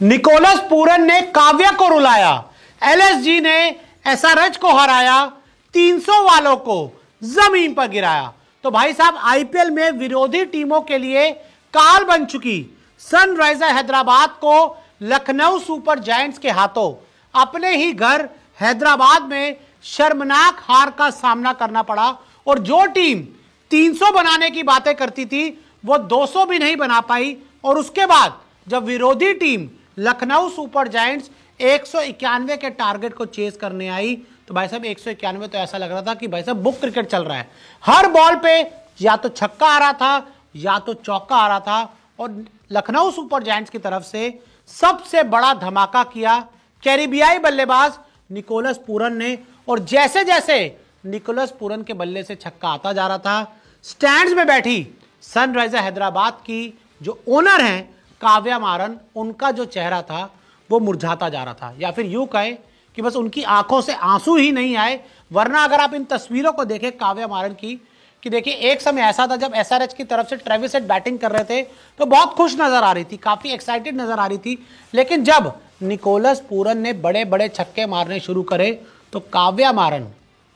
Nicholas Pooran ने काव्या को रुलाया, LSG ने एसआरएच को हराया, 300 वालों को जमीन पर गिराया। तो भाई साहब आईपीएल में विरोधी टीमों के लिए काल बन चुकी सनराइजर हैदराबाद को लखनऊ सुपर जायंट्स के हाथों अपने ही घर हैदराबाद में शर्मनाक हार का सामना करना पड़ा। और जो टीम 300 बनाने की बातें करती थी वो 200 भी नहीं बना पाई। और उसके बाद जब विरोधी टीम लखनऊ सुपर जायंट्स 191 के टारगेट को चेस करने आई तो भाई साहब 191 तो ऐसा लग रहा था कि भाई साहब बुक क्रिकेट चल रहा है। हर बॉल पे या तो छक्का आ रहा था या तो चौका आ रहा था। और लखनऊ सुपर जायंट्स की तरफ से सबसे बड़ा धमाका किया कैरिबियाई बल्लेबाज निकोलस पूरन ने। और जैसे जैसे निकोलस पूरन के बल्ले से छक्का आता जा रहा था, स्टैंड्स में बैठी सनराइजर हैदराबाद की जो ओनर हैं काव्या मारन, उनका जो चेहरा था वो मुरझाता जा रहा था। या फिर यूं कहे कि बस उनकी आंखों से आंसू ही नहीं आए। वरना अगर आप इन तस्वीरों को देखें काव्या मारन की, कि देखिए एक समय ऐसा था जब एसआरएच की तरफ से ट्रेविस हेड बैटिंग कर रहे थे तो बहुत खुश नजर आ रही थी, काफी एक्साइटेड नजर आ रही थी। लेकिन जब निकोलस पूरन ने बड़े बड़े छक्के मारने शुरू करे तो काव्या मारन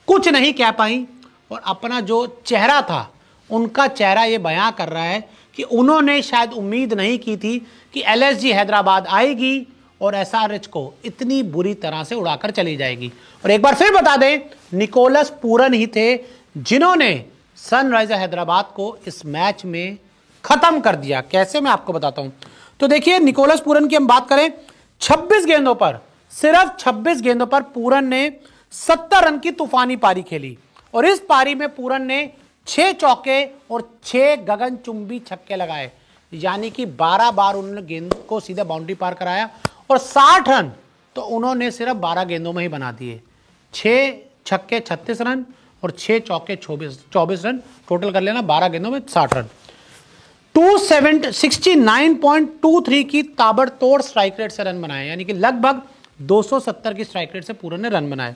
कुछ नहीं कह पाई। और अपना जो चेहरा था, उनका चेहरा ये बयां कर रहा है कि उन्होंने शायद उम्मीद नहीं की थी कि एलएसजी हैदराबाद आएगी और एसआरएच को इतनी बुरी तरह से उड़ाकर चली जाएगी। और एक बार फिर बता दें, निकोलस पूरन ही थे जिन्होंने सनराइजर हैदराबाद को इस मैच में खत्म कर दिया। कैसे, मैं आपको बताता हूं। तो देखिए निकोलस पूरन की हम बात करें, 26 गेंदों पर, सिर्फ 26 गेंदों पर पूरन ने 70 रन की तूफानी पारी खेली। और इस पारी में पूरन ने 6 चौके और 6 गगनचुंबी छक्के लगाए, यानी कि 12 बार उन्होंने गेंद को सीधे बाउंड्री पार कराया। और 60 रन तो उन्होंने सिर्फ 12 गेंदों में ही बना दिए। 6 छक्के 36 रन और 6 चौके 24 रन, टोटल कर लेना 12 गेंदों में 60 रन। 269.23 की ताबड़तोड़ स्ट्राइक रेट से रन बनाए, यानी कि लगभग 270 की स्ट्राइक रेट से पूरन ने रन बनाए।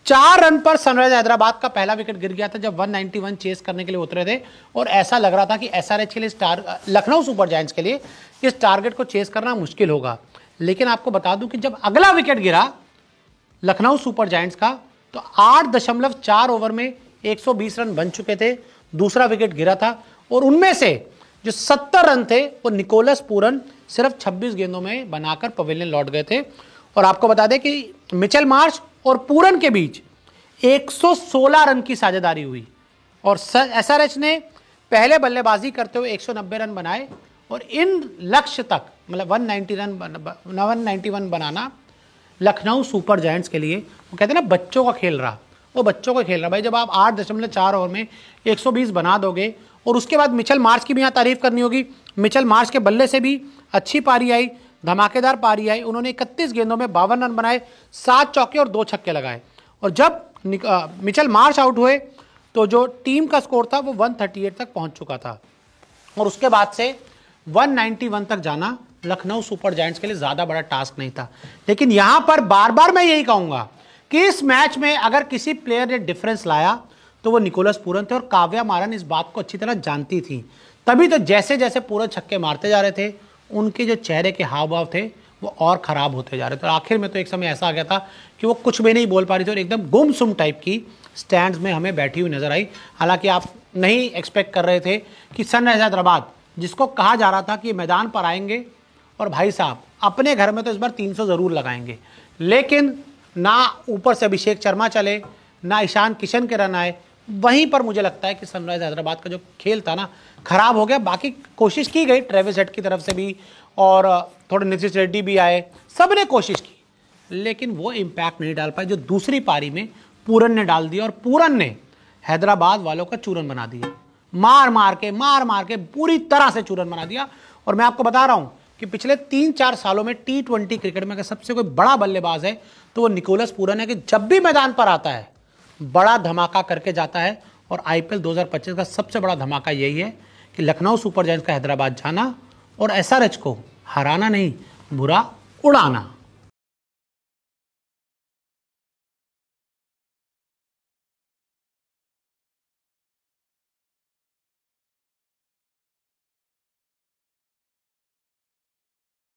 4 रन पर सनराइजर हैदराबाद का पहला विकेट गिर गया था जब 191 चेस करने के लिए उतरे थे। और ऐसा लग रहा था कि एसआरएच के लिए लखनऊ सुपर जायंट्स के लिए इस टारगेट को चेस करना मुश्किल होगा। लेकिन आपको बता दूं कि जब अगला विकेट गिरा लखनऊ सुपर जायंट्स का तो 8.4 ओवर में 120 रन बन चुके थे। दूसरा विकेट गिरा था और उनमें से जो 70 रन थे वो निकोलस पूरन सिर्फ 26 गेंदों में बनाकर पवेलियन लौट गए थे। और आपको बता दें कि मिचेल मार्श और पूरन के बीच 116 रन की साझेदारी हुई। और एसआरएच ने पहले बल्लेबाजी करते हुए 190 रन बनाए। और इन लक्ष्य तक, मतलब 191 बनाना लखनऊ सुपर जायंट्स के लिए, वो कहते हैं ना बच्चों का खेल रहा, वो बच्चों का खेल रहा। भाई जब आप 8.4 ओवर में 120 बना दोगे, और उसके बाद मिचेल मार्श की भी यहाँ तारीफ करनी होगी। मिचेल मार्श के बल्ले से भी अच्छी पारी आई, धमाकेदार पारी आई। उन्होंने 31 गेंदों में 52 रन बनाए, 7 चौके और 2 छक्के लगाए। और जब मिचेल मार्श आउट हुए तो जो टीम का स्कोर था वो 138 तक पहुंच चुका था। और उसके बाद से 191 तक जाना लखनऊ सुपर जायंट्स के लिए ज्यादा बड़ा टास्क नहीं था। लेकिन यहां पर बार बार मैं यही कहूंगा कि इस मैच में अगर किसी प्लेयर ने डिफरेंस लाया तो वो निकोलस पूरन थे। और काव्या मारन इस बात को अच्छी तरह जानती थी, तभी तो जैसे जैसे पूरन छक्के मारते जा रहे थे उनके जो चेहरे के हाव भाव थे वो और खराब होते जा रहे थे। और आखिर में तो एक समय ऐसा आ गया था कि वो कुछ भी नहीं बोल पा रही थी और एकदम गुमसुम टाइप की स्टैंड्स में हमें बैठी हुई नजर आई। हालांकि आप नहीं एक्सपेक्ट कर रहे थे कि सनराइजर हैदराबाद, जिसको कहा जा रहा था कि मैदान पर आएंगे और भाई साहब अपने घर में तो इस बार 300 जरूर लगाएंगे, लेकिन ना ऊपर से अभिषेक शर्मा चले, ना ईशान किशन के रन आए। वहीं पर मुझे लगता है कि सनराइजर हैदराबाद का जो खेल था ना खराब हो गया। बाकी कोशिश की गई ट्रेविस हेड की तरफ से भी, और थोड़े नीतीश रेड्डी भी आए, सब ने कोशिश की, लेकिन वो इम्पैक्ट नहीं डाल पाए जो दूसरी पारी में पूरन ने डाल दिया। और पूरन ने हैदराबाद वालों का चूरन बना दिया, मार मार के पूरी तरह से चूरन बना दिया। और मैं आपको बता रहा हूं कि पिछले 3-4 सालों में T20 क्रिकेट में अगर सबसे कोई बड़ा बल्लेबाज है तो वो निकोलस पूरन है, कि जब भी मैदान पर आता है बड़ा धमाका करके जाता है। और आईपीएल 2025 का सबसे बड़ा धमाका यही है कि लखनऊ सुपर जायंट्स का हैदराबाद जाना और एसआरएच को हराना नहीं, बुरा उड़ाना।